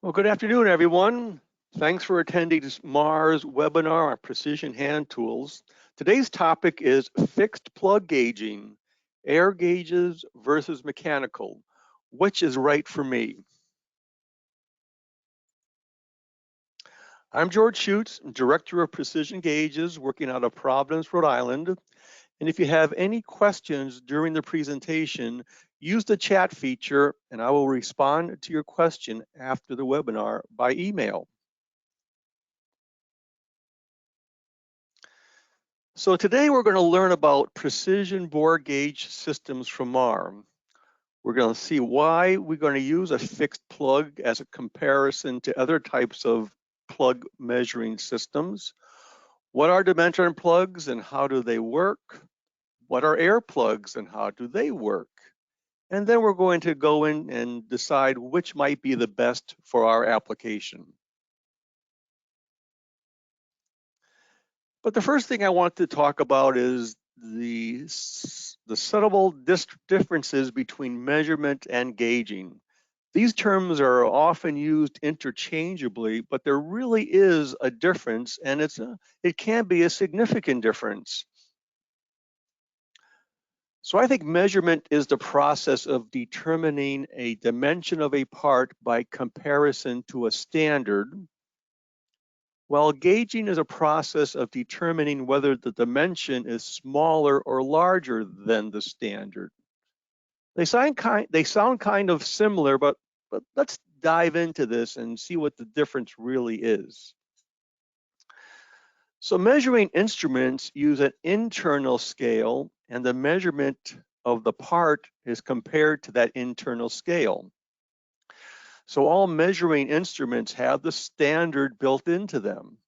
Well, good afternoon, everyone. Thanks for attending this Mahr's webinar on precision hand tools. Today's topic is fixed plug gauging, air gauges versus mechanical. Which is right for me? I'm George Schutz, Director of Precision Gauges, working out of Providence, Rhode Island. And if you have any questions during the presentation, use the chat feature and I will respond to your question after the webinar by email. So today we're going to learn about precision bore gauge systems from Mahr. We're going to see why we're going to use a fixed plug as a comparison to other types of plug measuring systems. What are dimension plugs and how do they work? What are air plugs and how do they work? And then we're going to go in and decide which might be the best for our application. But the first thing I want to talk about is the subtle differences between measurement and gauging. These terms are often used interchangeably, but there really is a difference, and it can be a significant difference. So I think measurement is the process of determining a dimension of a part by comparison to a standard, while gauging is a process of determining whether the dimension is smaller or larger than the standard. They sound kind of similar, but let's dive into this and see what the difference really is. So measuring instruments use an internal scale, and the measurement of the part is compared to that internal scale. So all measuring instruments have the standard built into them.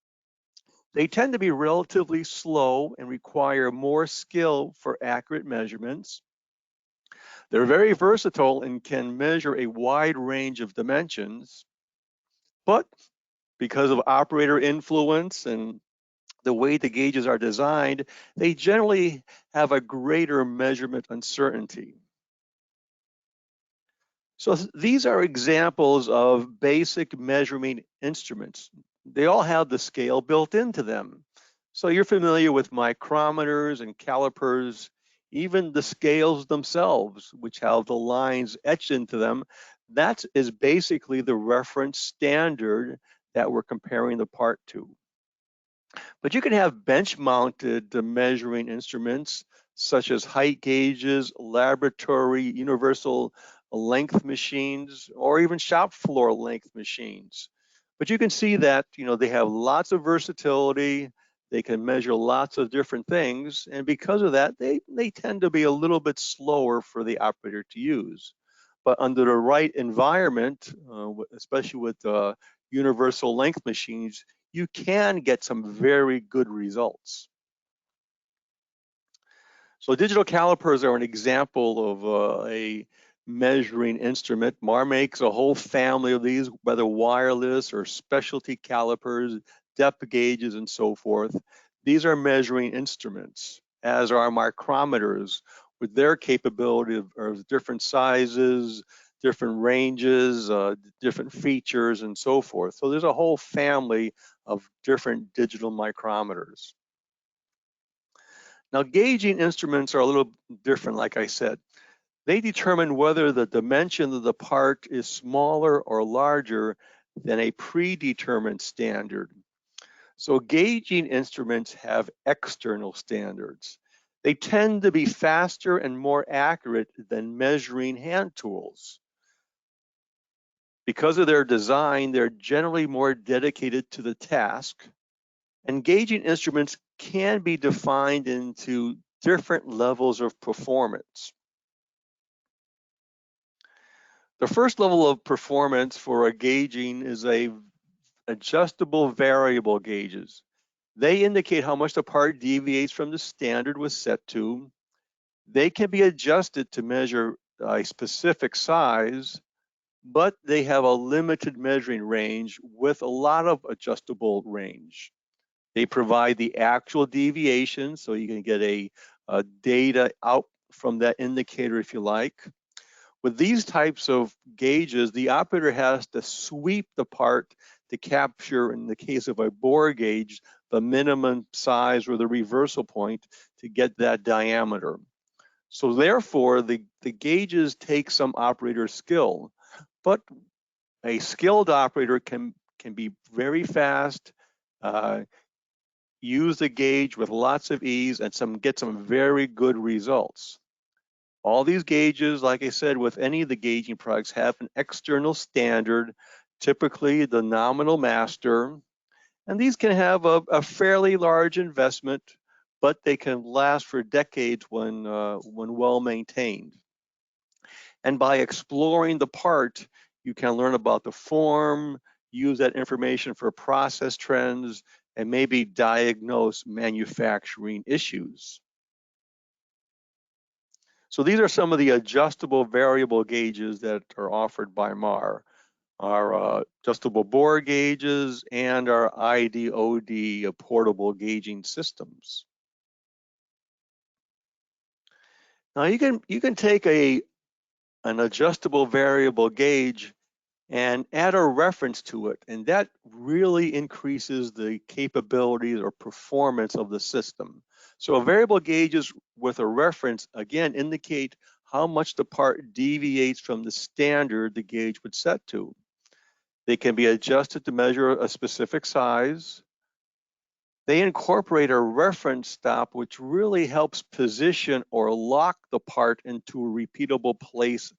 They tend to be relatively slow and require more skill for accurate measurements. They're very versatile and can measure a wide range of dimensions, but because of operator influence and the way the gauges are designed, they generally have a greater measurement uncertainty. So these are examples of basic measuring instruments. They all have the scale built into them. So you're familiar with micrometers and calipers, even the scales themselves, which have the lines etched into them. That is basically the reference standard that we're comparing the part to. But you can have bench-mounted measuring instruments such as height gauges, laboratory universal length machines, or even shop floor length machines. But you can see that, they have lots of versatility. They can measure lots of different things. And because of that, they tend to be a little bit slower for the operator to use. But under the right environment, especially with universal length machines, you can get some very good results. So digital calipers are an example of a measuring instrument. Mahr makes a whole family of these, whether wireless or specialty calipers, depth gauges, and so forth. These are measuring instruments, as are micrometers, with their capability of different sizes, different ranges, different features, and so forth. So there's a whole family of different digital micrometers. Now, gauging instruments are a little different, like I said. They determine whether the dimension of the part is smaller or larger than a predetermined standard. So gauging instruments have external standards. They tend to be faster and more accurate than measuring hand tools. Because of their design, they're generally more dedicated to the task, and gauging instruments can be defined into different levels of performance. The first level of performance for a gauging is a adjustable variable gauges. They indicate how much the part deviates from the standard was set to. They can be adjusted to measure a specific size, but they have a limited measuring range with a lot of adjustable range. They provide the actual deviation, so you can get a data out from that indicator if you like. With these types of gauges, the operator has to sweep the part to capture, in the case of a bore gauge, the minimum size or the reversal point to get that diameter. So therefore, the gauges take some operator skill, but a skilled operator can be very fast, use the gauge with lots of ease, and get some very good results. All these gauges, like I said, with any of the gauging products, have an external standard, typically the nominal master, and these can have a fairly large investment, but they can last for decades when well maintained. And by exploring the part, you can learn about the form, use that information for process trends, and maybe diagnose manufacturing issues. So these are some of the adjustable variable gauges that are offered by Mahr. Our adjustable bore gauges and our ID/OD portable gauging systems. Now you can take an adjustable variable gauge and add a reference to it, and that really increases the capabilities or performance of the system. So variable gauges with a reference, again, indicate how much the part deviates from the standard the gauge would set to. They can be adjusted to measure a specific size. They incorporate a reference stop, which really helps position or lock the part into a repeatable place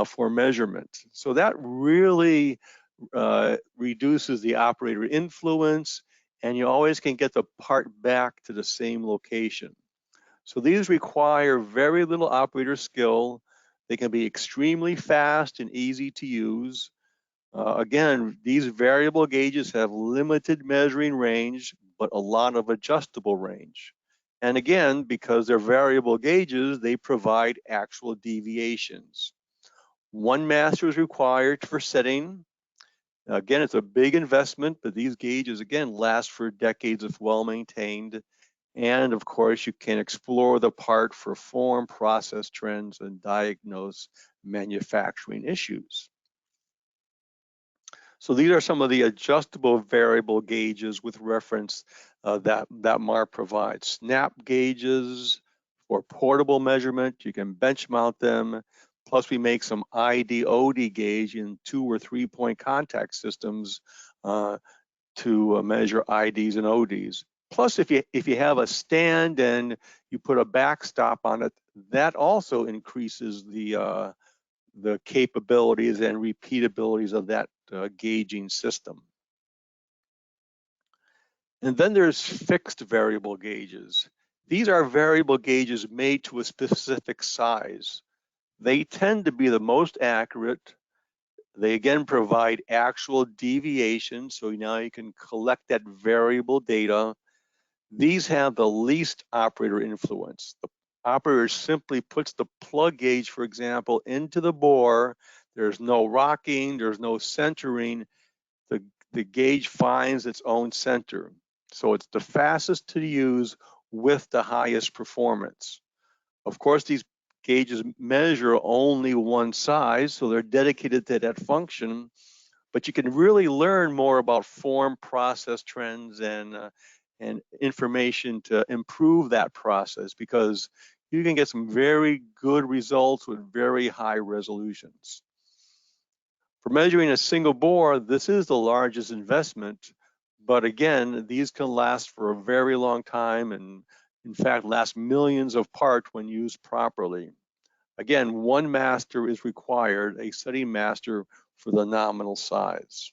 for measurement. So that really reduces the operator influence, and you always can get the part back to the same location. So these require very little operator skill. They can be extremely fast and easy to use. Again, these variable gauges have limited measuring range, but a lot of adjustable range. And again, because they're variable gauges, they provide actual deviations. One master is required for setting. Again, it's a big investment, but these gauges, again, last for decades if well maintained. And of course, you can explore the part for form, process trends, and diagnose manufacturing issues. So these are some of the adjustable variable gauges with reference that Mahr provides. Snap gauges for portable measurement. You can bench mount them. Plus, we make some ID/OD gauge in 2 or 3 point contact systems to measure IDs and ODs. Plus, if you have a stand and you put a backstop on it, that also increases the capabilities and repeatabilities of that gauging system. And then there's fixed variable gauges. These are variable gauges made to a specific size. They tend to be the most accurate. They again provide actual deviation, so now you can collect that variable data. These have the least operator influence. The operator simply puts the plug gauge, for example, into the bore. There's no rocking, there's no centering. The gauge finds its own center. So it's the fastest to use with the highest performance. Of course, these gauges measure only one size, so they're dedicated to that function, but you can really learn more about form, process trends, and information to improve that process, because you can get some very good results with very high resolutions. For measuring a single bore, this is the largest investment, but again, these can last for a very long time and in fact last millions of parts when used properly. Again, one master is required, a setting master for the nominal size.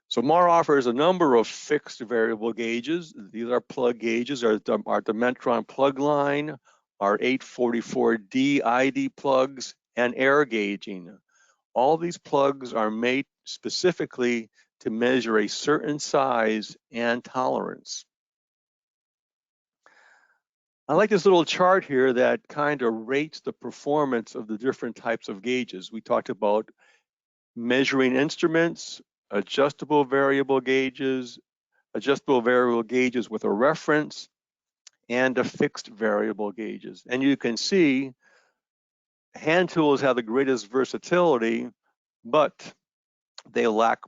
So Mahr offers a number of fixed variable gauges. These are plug gauges, our Dimension plug line, our 844D ID plugs, and air gauging. All these plugs are made specifically to measure a certain size and tolerance. I like this little chart here that kind of rates the performance of the different types of gauges. We talked about measuring instruments, adjustable variable gauges with a reference, and a fixed variable gauges. And you can see hand tools have the greatest versatility, but they lack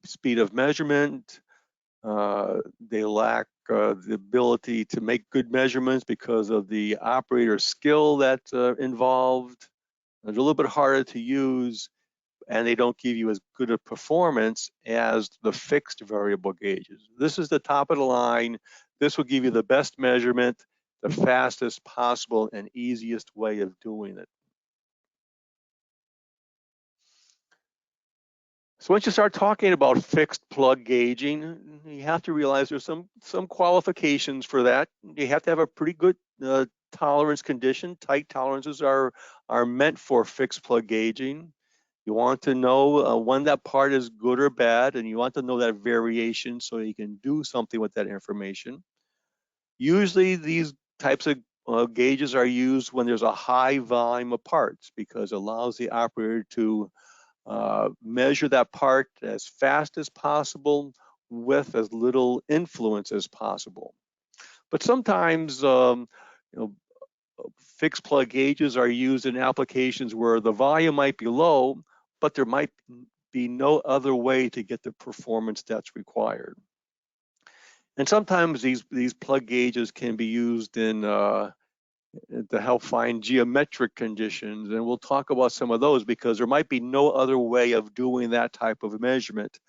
speed of measurement. They lack the ability to make good measurements because of the operator skill that's involved. They're a little bit harder to use, and they don't give you as good a performance as the fixed variable gauges. This is the top of the line. This will give you the best measurement, the fastest possible and easiest way of doing it. So once you start talking about fixed plug gauging, you have to realize there's some qualifications for that. You have to have a pretty good tolerance condition. Tight tolerances are meant for fixed plug gauging. You want to know when that part is good or bad, and you want to know that variation so you can do something with that information. Usually these types of gauges are used when there's a high volume of parts because it allows the operator to measure that part as fast as possible with as little influence as possible. But sometimes, fixed plug gauges are used in applications where the volume might be low, but there might be no other way to get the performance that's required. And sometimes these plug gauges can be used in to help find geometric conditions, and we'll talk about some of those because there might be no other way of doing that type of measurement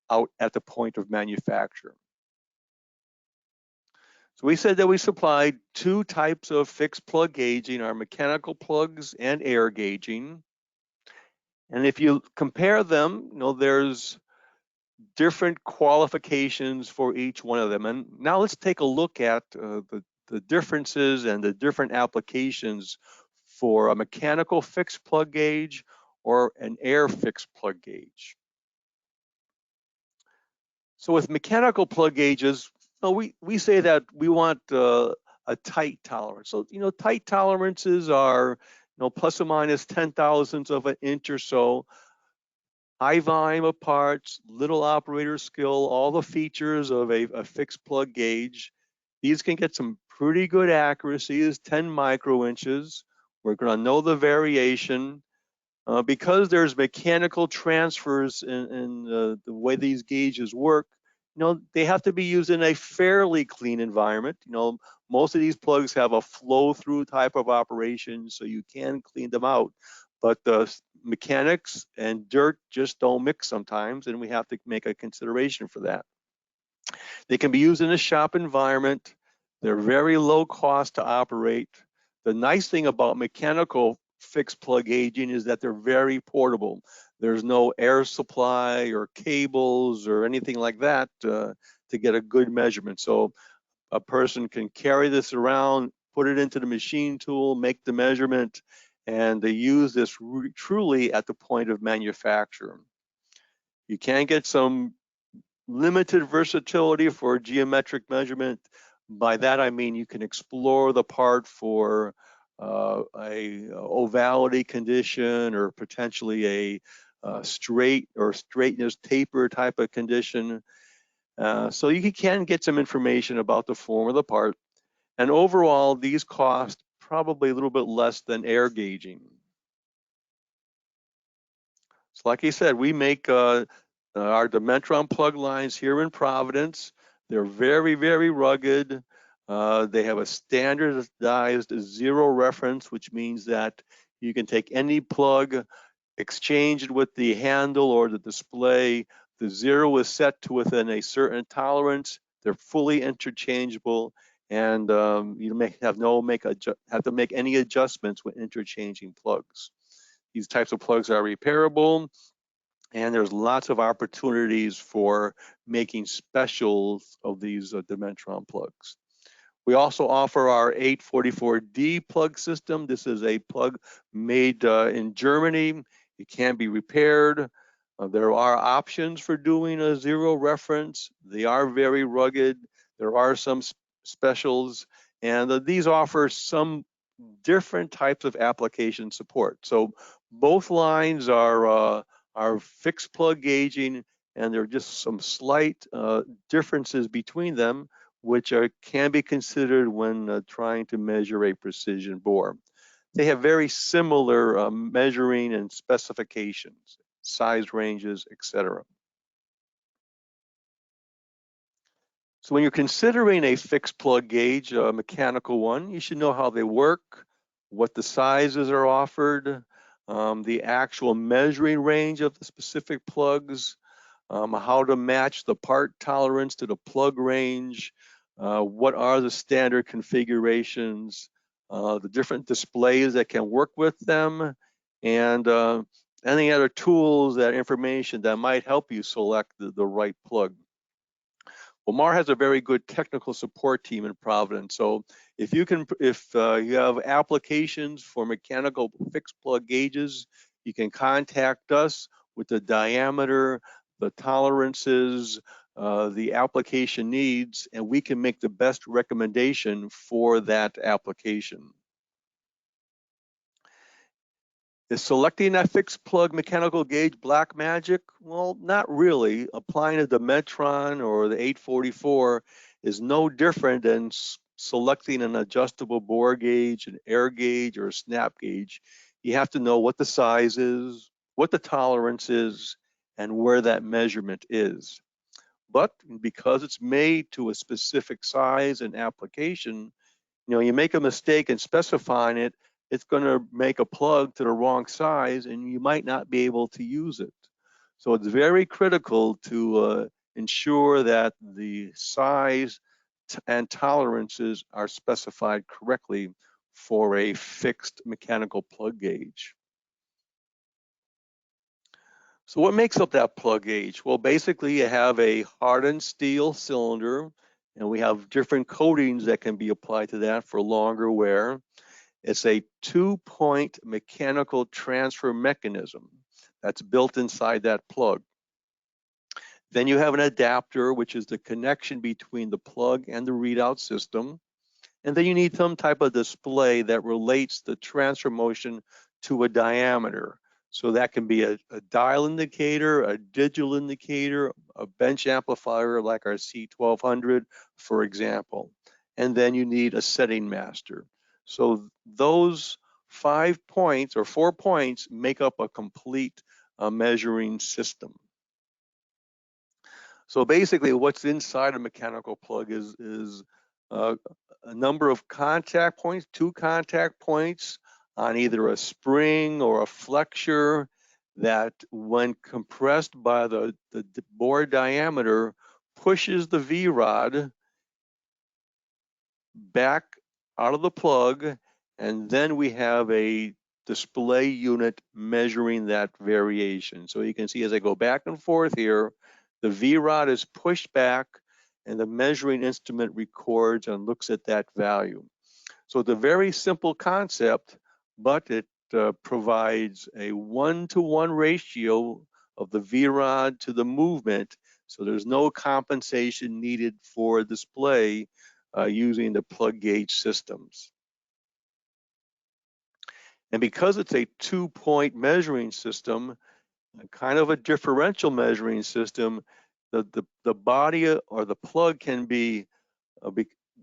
out at the point of manufacture. So we said that we supplied two types of fixed plug gauging, our mechanical plugs and air gauging. And if you compare them, there's different qualifications for each one of them. And now let's take a look at the differences and the different applications for a mechanical fixed plug gauge or an air fixed plug gauge. So with mechanical plug gauges, we say that we want a tight tolerance. So tight tolerances are plus or minus 0.010 of an inch or so. High volume of parts, little operator skill, all the features of a fixed plug gauge. These can get some pretty good accuracies, 10 microinches. We're going to know the variation. Because there's mechanical transfers in the way these gauges work, they have to be used in a fairly clean environment. Most of these plugs have a flow-through type of operation, so you can clean them out. But the mechanics and dirt just don't mix sometimes, and we have to make a consideration for that. They can be used in a shop environment. They're very low cost to operate. The nice thing about mechanical fixed plug gauging is that they're very portable. There's no air supply or cables or anything like that to get a good measurement. So a person can carry this around, put it into the machine tool, make the measurement, and they use this truly at the point of manufacture. You can get some limited versatility for geometric measurement. By that I mean you can explore the part for a ovality condition or potentially a straight or straightness taper type of condition. So you can get some information about the form of the part. And overall, these cost probably a little bit less than air gauging. So like I said, we make our Dimentron plug lines here in Providence. They're very, very rugged. They have a standardized zero reference, which means that you can take any plug, exchange it with the handle or the display. The zero is set to within a certain tolerance. They're fully interchangeable, and you have to make any adjustments when interchanging plugs. These types of plugs are repairable, and there's lots of opportunities for making specials of these Dimentron plugs. We also offer our 844D plug system. This is a plug made in Germany. It can be repaired. There are options for doing a zero reference. They are very rugged. There are some specials, and these offer some different types of application support. So both lines are fixed plug gauging, and there are just some slight differences between them, which can be considered when trying to measure a precision bore. they have very similar measuring and specifications, size ranges, etc. So when you're considering a fixed plug gauge, a mechanical one, you should know how they work, what the sizes are offered, the actual measuring range of the specific plugs, how to match the part tolerance to the plug range, what are the standard configurations, the different displays that can work with them, and any other tools, that information that might help you select the right plug. Well, Mahr has a very good technical support team in Providence. So if you have applications for mechanical fixed plug gauges, you can contact us with the diameter, the tolerances, the application needs, and we can make the best recommendation for that application. Is selecting that fixed plug mechanical gauge black magic? Well, not really. Applying a Dimetron or the 844 is no different than selecting an adjustable bore gauge, an air gauge, or a snap gauge. You have to know what the size is, what the tolerance is, and where that measurement is. But because it's made to a specific size and application, you make a mistake in specifying it, it's going to make a plug to the wrong size and you might not be able to use it. So it's very critical to ensure that the size and tolerances are specified correctly for a fixed mechanical plug gauge. So what makes up that plug gauge? Well, basically you have a hardened steel cylinder and we have different coatings that can be applied to that for longer wear. It's a 2-point mechanical transfer mechanism that's built inside that plug. Then you have an adapter, which is the connection between the plug and the readout system. And then you need some type of display that relates the transfer motion to a diameter. So that can be a dial indicator, a digital indicator, a bench amplifier like our C1200, for example. And then you need a setting master. So those 5 points or 4 points make up a complete measuring system. So basically what's inside a mechanical plug is a number of contact points, 2 contact points on either a spring or a flexure that when compressed by the bore diameter pushes the V-rod back out of the plug, and then we have a display unit measuring that variation. So you can see as I go back and forth here, the V-rod is pushed back and the measuring instrument records and looks at that value. So it's a very simple concept, but it provides a 1-to-1 ratio of the V-rod to the movement. So there's no compensation needed for display using the plug gauge systems. And because it's a 2-point measuring system, kind of a differential measuring system, the body or the plug can be,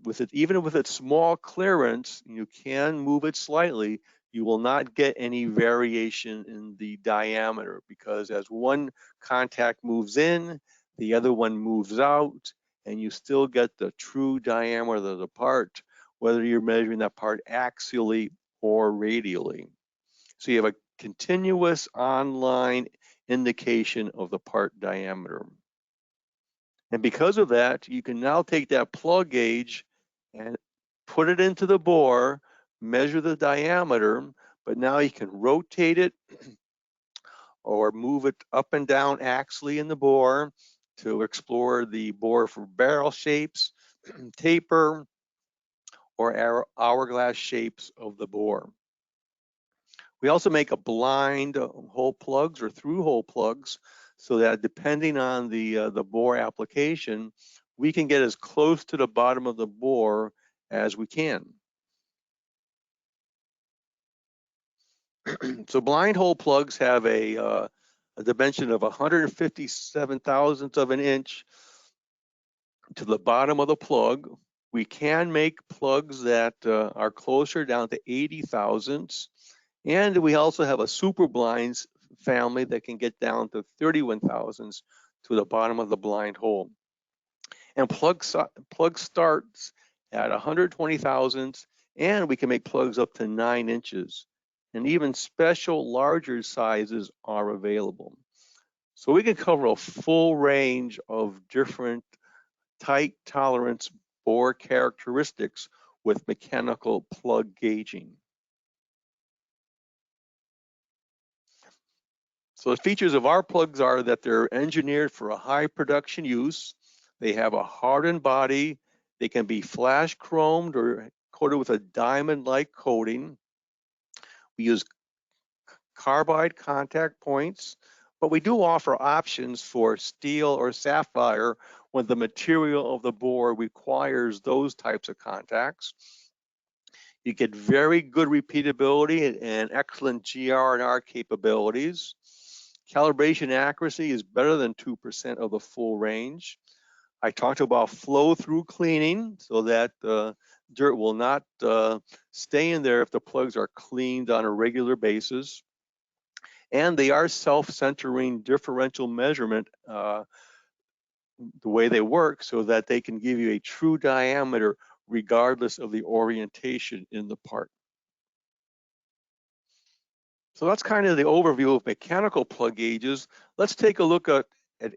with it, even with its small clearance, you can move it slightly. You will not get any variation in the diameter because as one contact moves in, the other one moves out, and you still get the true diameter of the part, whether you're measuring that part axially or radially. So you have a continuous online indication of the part diameter. And because of that, you can now take that plug gauge and put it into the bore, measure the diameter, but now you can rotate it or move it up and down axially in the bore to explore the bore for barrel shapes, taper, or hourglass shapes of the bore. We also make a blind hole plugs or through hole plugs so that depending on the bore application, we can get as close to the bottom of the bore as we can. So blind hole plugs have a dimension of 157 thousandths of an inch to the bottom of the plug. We can make plugs that are closer down to 80 thousandths. And we also have a super blinds family that can get down to 31 thousandths to the bottom of the blind hole. And plug starts at 120 thousandths, and we can make plugs up to 9 inches. And even special larger sizes are available. So we can cover a full range of different tight tolerance bore characteristics with mechanical plug gauging. So the features of our plugs are that they're engineered for a high production use. They have a hardened body. They can be flash chromed or coated with a diamond-like coating. We use carbide contact points, but we do offer options for steel or sapphire when the material of the bore requires those types of contacts. You get very good repeatability and excellent GR&R capabilities. Calibration accuracy is better than 2% of the full range. I talked about flow-through cleaning so that dirt will not stay in there if the plugs are cleaned on a regular basis. And they are self-centering differential measurement the way they work so that they can give you a true diameter regardless of the orientation in the part. So that's kind of the overview of mechanical plug gauges. Let's take a look at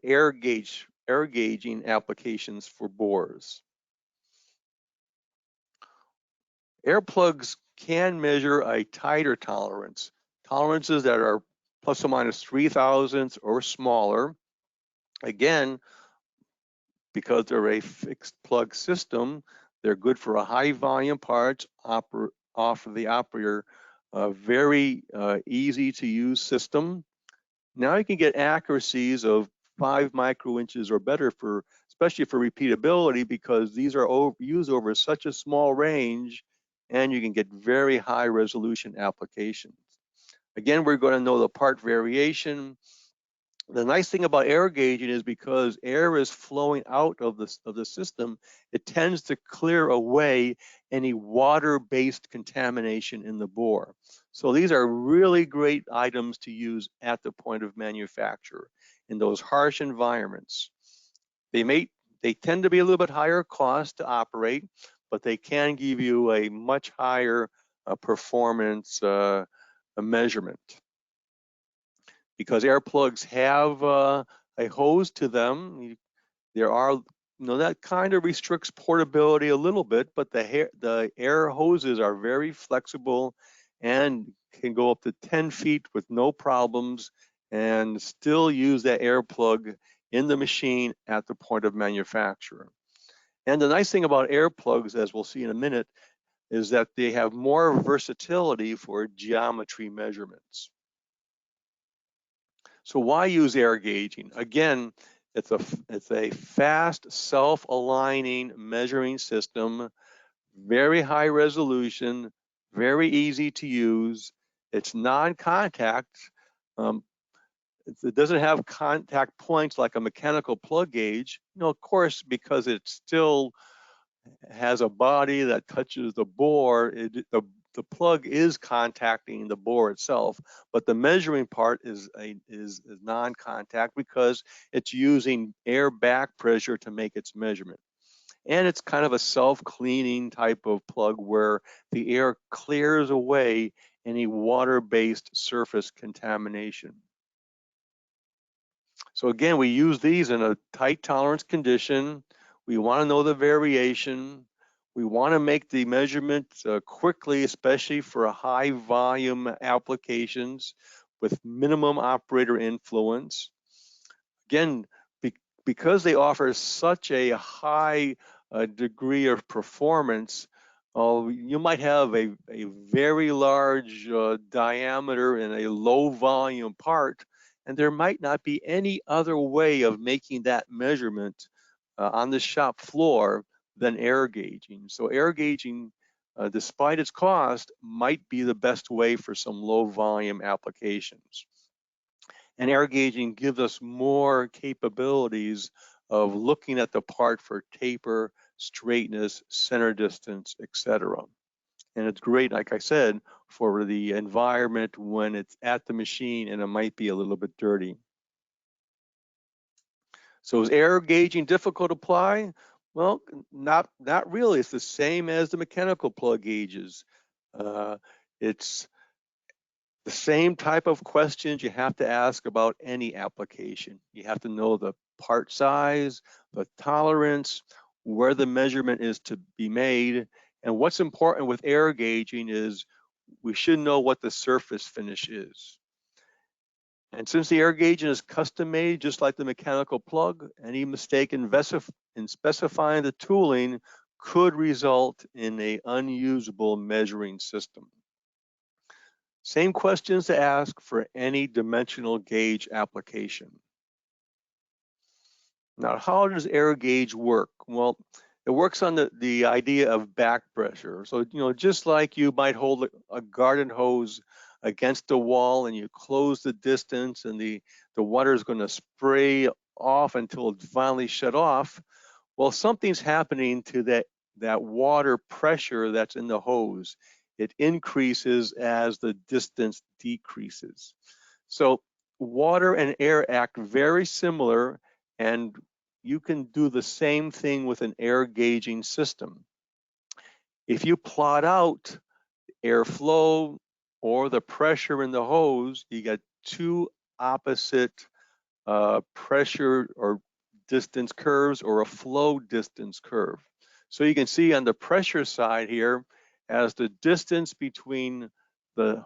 air gauging applications for bores. Air plugs can measure a tighter tolerance, tolerances that are plus or minus 3 thousandths or smaller. Again, because they're a fixed plug system, they're good for a high volume parts, offer the operator a very easy to use system. Now you can get accuracies of 5 microinches or better for, especially for repeatability, because these are used over such a small range, and you can get very high resolution applications. Again, we're going to know the part variation. The nice thing about air gauging is because air is flowing out of the system, it tends to clear away any water-based contamination in the bore. So these are really great items to use at the point of manufacture in those harsh environments. They tend to be a little bit higher cost to operate, but they can give you a much higher performance measurement. Because air plugs have a hose to them, that kind of restricts portability a little bit, but the air hoses are very flexible and can go up to 10 feet with no problems and still use that air plug in the machine at the point of manufacture. And the nice thing about air plugs, as we'll see in a minute, is that they have more versatility for geometry measurements. So why use air gauging? Again, it's a fast, self-aligning measuring system, very high resolution, very easy to use. It's non-contact. It doesn't have contact points like a mechanical plug gauge. Of course, because it still has a body that touches the bore, the plug is contacting the bore itself, but the measuring part is non-contact because it's using air back pressure to make its measurement. And it's kind of a self-cleaning type of plug where the air clears away any water-based surface contamination. So again, we use these in a tight tolerance condition. We want to know the variation. We want to make the measurements quickly, especially for high volume applications with minimum operator influence. Again, because they offer such a high degree of performance, you might have a very large diameter in a low volume part, and there might not be any other way of making that measurement on the shop floor than air gauging. So air gauging, despite its cost, might be the best way for some low volume applications. And air gauging gives us more capabilities of looking at the part for taper, straightness, center distance, etc. And it's great, like I said, for the environment when it's at the machine and it might be a little bit dirty. So is error gauging difficult to apply? Well, not really. It's the same as the mechanical plug gauges. It's the same type of questions you have to ask about any application. You have to know the part size, the tolerance, where the measurement is to be made. And what's important with error gauging is we should know what the surface finish is. And since the air gauging is custom made, just like the mechanical plug, any mistake in specifying the tooling could result in an unusable measuring system. Same questions to ask for any dimensional gauge application. Now, how does air gauge work? Well, it works on the idea of back pressure. So, just like you might hold a garden hose against the wall and you close the distance and the water is going to spray off until it's finally shut off. Well, something's happening to that water pressure that's in the hose. It increases as the distance decreases. So water and air act very similar, and you can do the same thing with an air gauging system. If you plot out airflow or the pressure in the hose, you get two opposite pressure or distance curves, or a flow distance curve. So you can see on the pressure side here, as the distance between the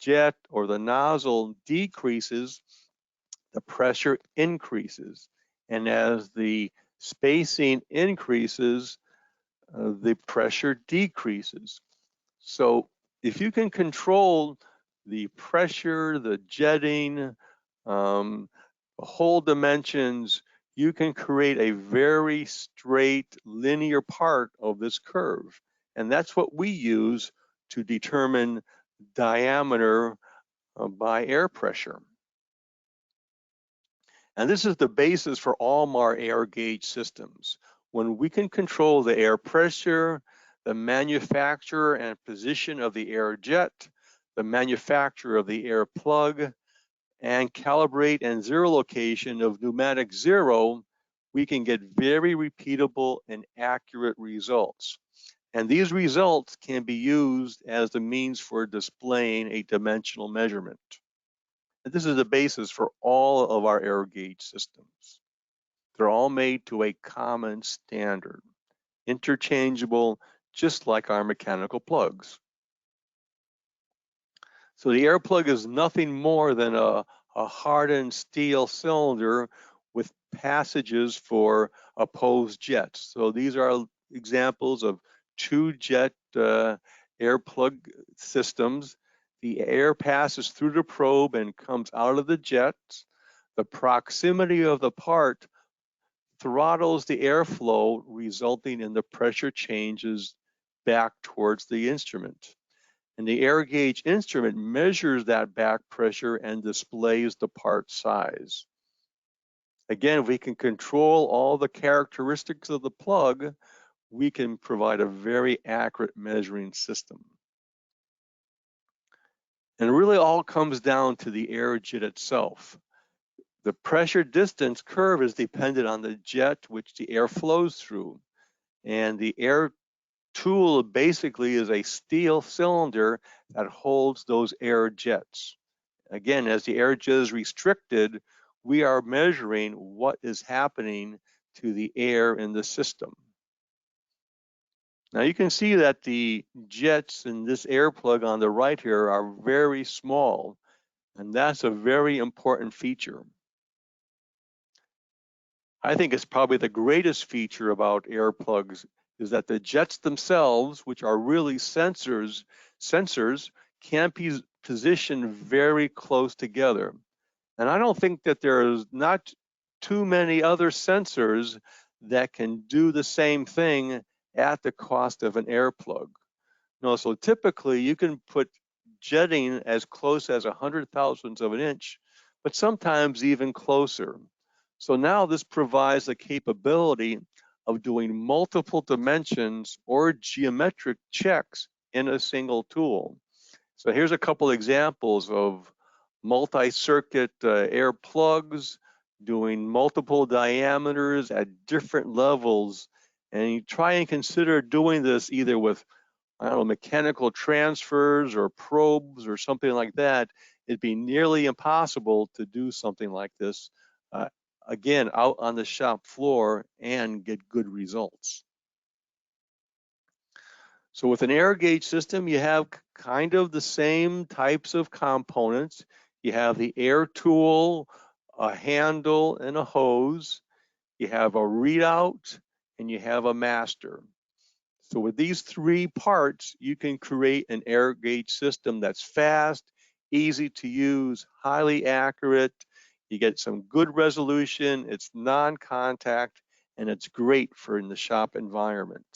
jet or the nozzle decreases, the pressure increases. And as the spacing increases, the pressure decreases. So if you can control the pressure, the jetting, hole dimensions, you can create a very straight linear part of this curve. And that's what we use to determine diameter by air pressure. And this is the basis for all Mahr air gauge systems. When we can control the air pressure, the manufacturer and position of the air jet, the manufacturer of the air plug, and calibrate and zero location of pneumatic zero, we can get very repeatable and accurate results. And these results can be used as the means for displaying a dimensional measurement. And this is the basis for all of our air gauge systems. They're all made to a common standard, interchangeable, just like our mechanical plugs. So the air plug is nothing more than a hardened steel cylinder with passages for opposed jets. So these are examples of two jet air plug systems. The air passes through the probe and comes out of the jets. The proximity of the part throttles the airflow, resulting in the pressure changes back towards the instrument. And the air gauge instrument measures that back pressure and displays the part size. Again, if we can control all the characteristics of the plug, we can provide a very accurate measuring system. And it really all comes down to the air jet itself. The pressure distance curve is dependent on the jet which the air flows through. And the air tool basically is a steel cylinder that holds those air jets. Again, as the air jet is restricted, we are measuring what is happening to the air in the system. Now you can see that the jets in this air plug on the right here are very small, and that's a very important feature. I think it's probably the greatest feature about air plugs is that the jets themselves, which are really sensors, can be positioned very close together. And I don't think that there's not too many other sensors that can do the same thing at the cost of an air plug. No, so typically you can put jetting as close as 100,000ths of an inch, but sometimes even closer. So now this provides the capability of doing multiple dimensions or geometric checks in a single tool. So here's a couple examples of multi-circuit air plugs doing multiple diameters at different levels. And you try and consider doing this either with, I don't know, mechanical transfers or probes or something like that. It'd be nearly impossible to do something like this, again, out on the shop floor and get good results. So with an air gauge system, you have kind of the same types of components. You have the air tool, a handle, and a hose. You have a readout, and you have a master. So with these three parts, you can create an air gauge system that's fast, easy to use, highly accurate. You get some good resolution, it's non-contact, and it's great for in the shop environment.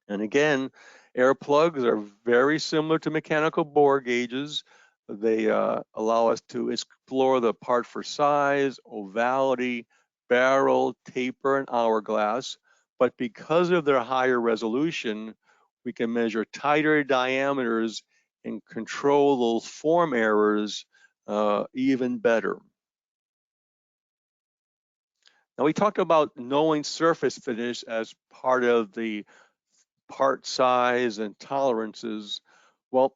And again, air plugs are very similar to mechanical bore gauges. They allow us to explore the part for size, ovality, barrel, taper, and hourglass. But because of their higher resolution, we can measure tighter diameters and control those form errors even better. Now, we talked about knowing surface finish as part of the part size and tolerances. Well,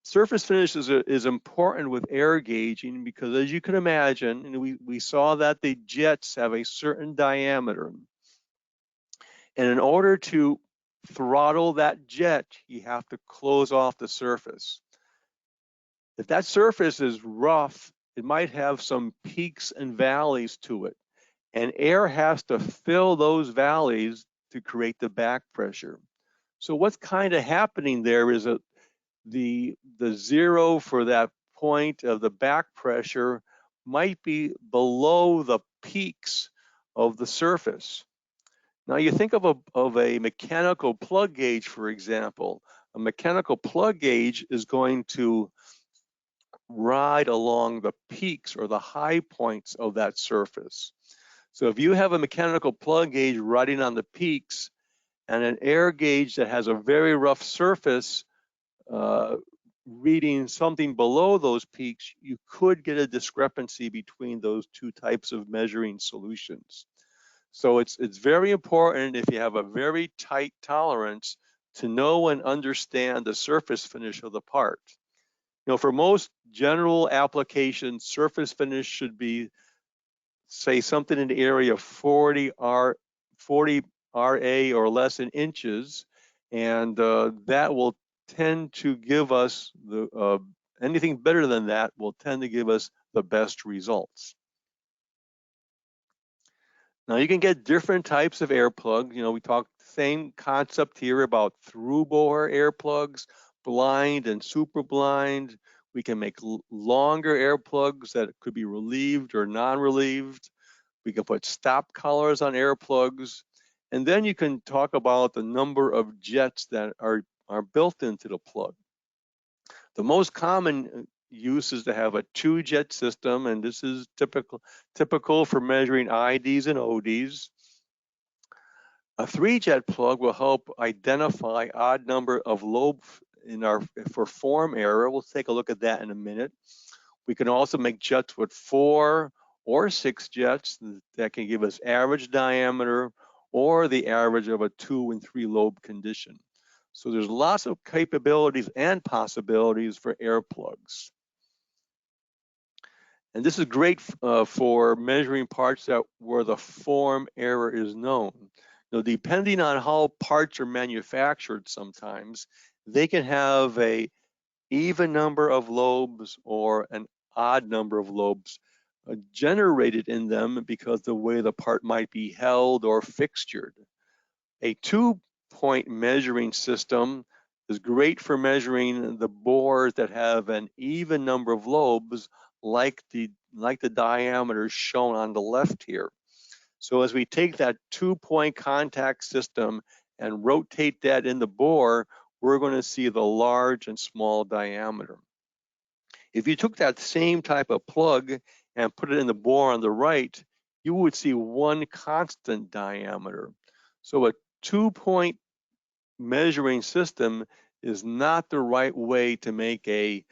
surface finish is important with air gauging because, as you can imagine, and we saw that the jets have a certain diameter. And in order to throttle that jet, you have to close off the surface. If that surface is rough, it might have some peaks and valleys to it. And air has to fill those valleys to create the back pressure. So what's kind of happening there is that the zero for that point of the back pressure might be below the peaks of the surface. Now you think of a mechanical plug gauge, for example. A mechanical plug gauge is going to ride along the peaks or the high points of that surface. So if you have a mechanical plug gauge riding on the peaks and an air gauge that has a very rough surface reading something below those peaks, you could get a discrepancy between those two types of measuring solutions. So it's very important if you have a very tight tolerance to know and understand the surface finish of the part. You know, for most general applications, surface finish should be, say, something in the area of 40 RA or less in inches, and that will tend to give us the anything better than that will tend to give us the best results. Now you can get different types of air plugs. You know, we talked same concept here about through bore air plugs, blind and super blind. We can make longer air plugs that could be relieved or non-relieved. We can put stop collars on air plugs. And then you can talk about the number of jets that are built into the plug. The most common use is to have a 2-jet system, and this is typical for measuring IDs and ODs. A 3-jet plug will help identify odd number of lobes for form error. We'll take a look at that in a minute. We can also make jets with 4 or 6 jets that can give us average diameter or the average of a 2 and 3 lobe condition. So there's lots of capabilities and possibilities for air plugs. And this is great for measuring parts where the form error is known. Now, depending on how parts are manufactured sometimes, they can have a even number of lobes or an odd number of lobes generated in them because the way the part might be held or fixtured. A 2-point measuring system is great for measuring the bores that have an even number of lobes like the diameters shown on the left here. So as we take that 2-point contact system and rotate that in the bore, we're going to see the large and small diameter. If you took that same type of plug and put it in the bore on the right, you would see one constant diameter. So a 2-point measuring system is not the right way to make a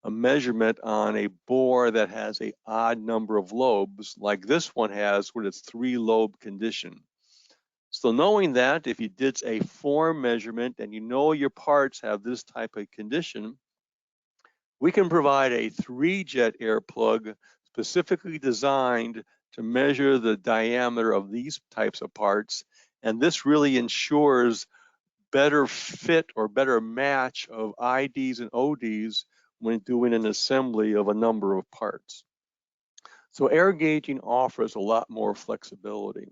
measurement on a bore that has an odd number of lobes like this one has with its 3-lobe condition. So knowing that, if you did a form measurement and you know your parts have this type of condition, we can provide a 3-jet air plug specifically designed to measure the diameter of these types of parts. And this really ensures better fit or better match of IDs and ODs when doing an assembly of a number of parts. So air gauging offers a lot more flexibility.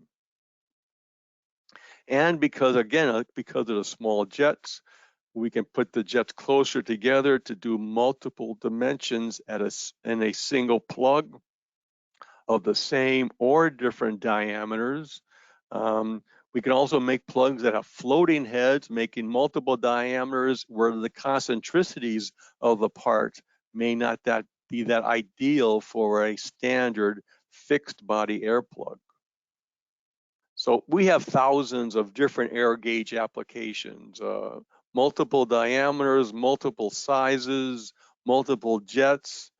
And because of the small jets, we can put the jets closer together to do multiple dimensions in a single plug of the same or different diameters. We can also make plugs that have floating heads, making multiple diameters where the concentricities of the part may not be that ideal for a standard fixed body air plug. So we have thousands of different air gauge applications, multiple diameters, multiple sizes, multiple jets,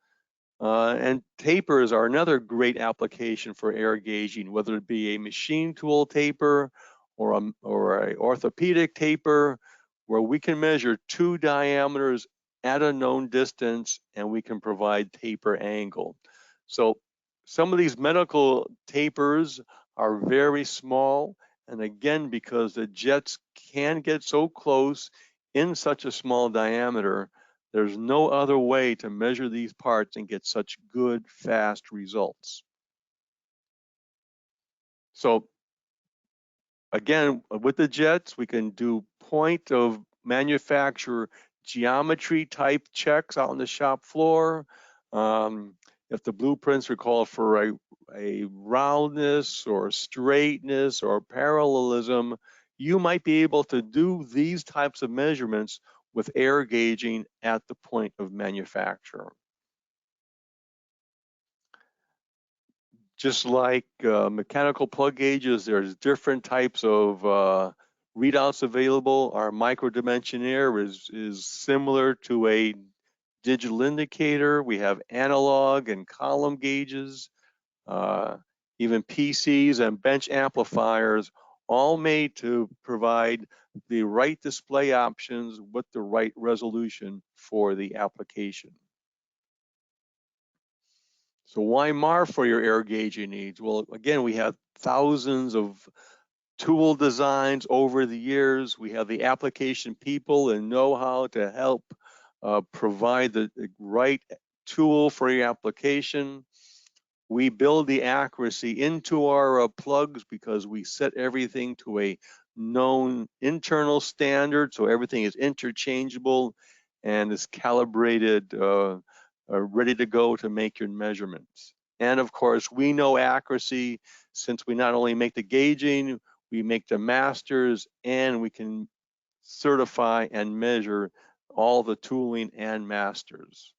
and tapers are another great application for air gauging, whether it be a machine tool taper or an orthopedic taper, where we can measure 2 diameters at a known distance and we can provide taper angle. So some of these medical tapers are very small, and again, because the jets can get so close in such a small diameter, there's no other way to measure these parts and get such good, fast results. So again, with the jets, we can do point of manufacturer geometry type checks out on the shop floor. If the blueprints are called for a roundness or straightness or parallelism, you might be able to do these types of measurements with air gauging at the point of manufacture. Just like mechanical plug gauges, there's different types of readouts available. Our microdimensionaire is similar to a digital indicator. We have analog and column gauges, even PCs and bench amplifiers, all made to provide the right display options with the right resolution for the application. So why Mahr for your air gauging needs? Well, again, we have thousands of tool designs over the years. We have the application people and know-how to help provide the right tool for your application. We build the accuracy into our plugs because we set everything to a known internal standard, so everything is interchangeable and is calibrated, ready to go to make your measurements. And of course, we know accuracy since we not only make the gauging, we make the masters, and we can certify and measure all the tooling and masters.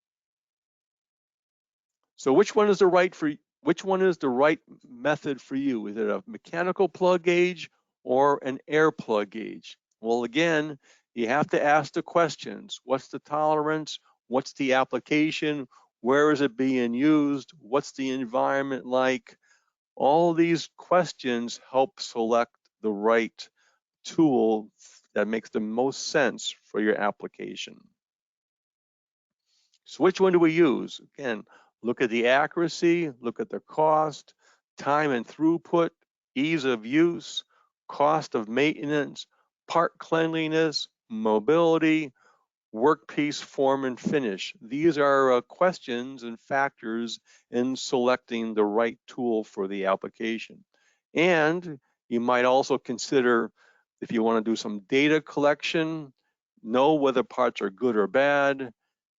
So which one is the right method for you? Is it a mechanical plug gauge or an air plug gauge? Well, again, you have to ask the questions. What's the tolerance? What's the application? Where is it being used? What's the environment like? All these questions help select the right tool that makes the most sense for your application. So which one do we use? Again, look at the accuracy, look at the cost, time and throughput, ease of use, cost of maintenance, part cleanliness, mobility, workpiece form and finish. These are questions and factors in selecting the right tool for the application. And you might also consider, if you want to do some data collection, know whether parts are good or bad.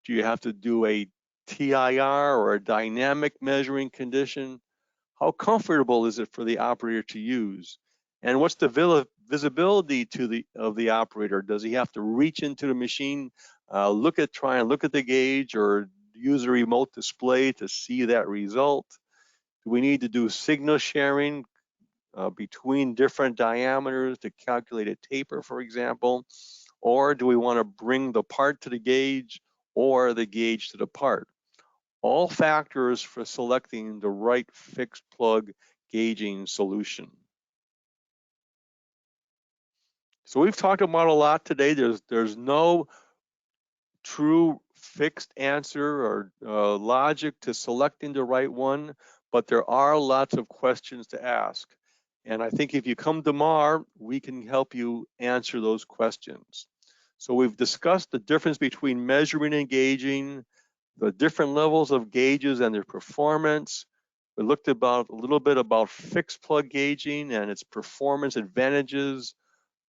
Do you have to do a TIR or a dynamic measuring condition? How comfortable is it for the operator to use? And what's the visibility of the operator? Does he have to reach into the machine, try and look at the gauge, or use a remote display to see that result? Do we need to do signal sharing between different diameters to calculate a taper, for example? Or do we want to bring the part to the gauge or the gauge to the part? All factors for selecting the right fixed plug gauging solution. So we've talked about a lot today. There's no true fixed answer or logic to selecting the right one, but there are lots of questions to ask. And I think if you come to Mahr, we can help you answer those questions. So we've discussed the difference between measuring and gauging, the different levels of gauges and their performance. We looked about a little bit about fixed plug gauging and its performance advantages,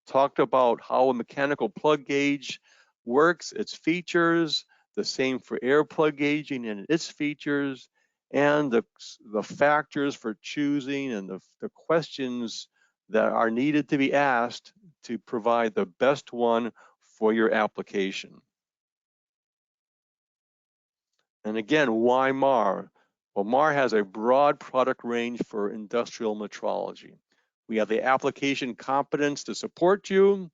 talked about how a mechanical plug gauge works, its features, the same for air plug gauging and its features, and the factors for choosing and the questions that are needed to be asked to provide the best one for your application. And again, why Mahr? Well, Mahr has a broad product range for industrial metrology. We have the application competence to support you.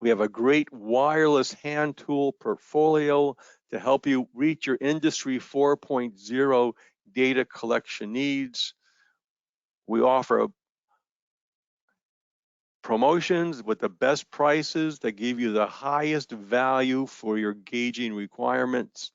We have a great wireless hand tool portfolio to help you reach your Industry 4.0 data collection needs. We offer promotions with the best prices that give you the highest value for your gauging requirements.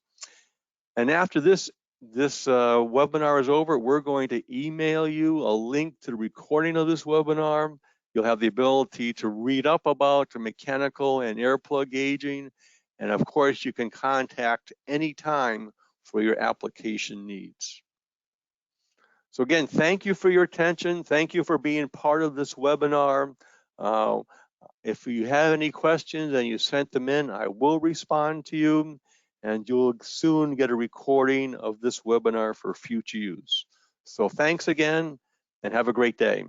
And after this webinar is over, we're going to email you a link to the recording of this webinar. You'll have the ability to read up about the mechanical and air plug gauging. And of course, you can contact anytime for your application needs. So again, thank you for your attention. Thank you for being part of this webinar. If you have any questions and you sent them in, I will respond to you, and you'll soon get a recording of this webinar for future use. So thanks again, and have a great day.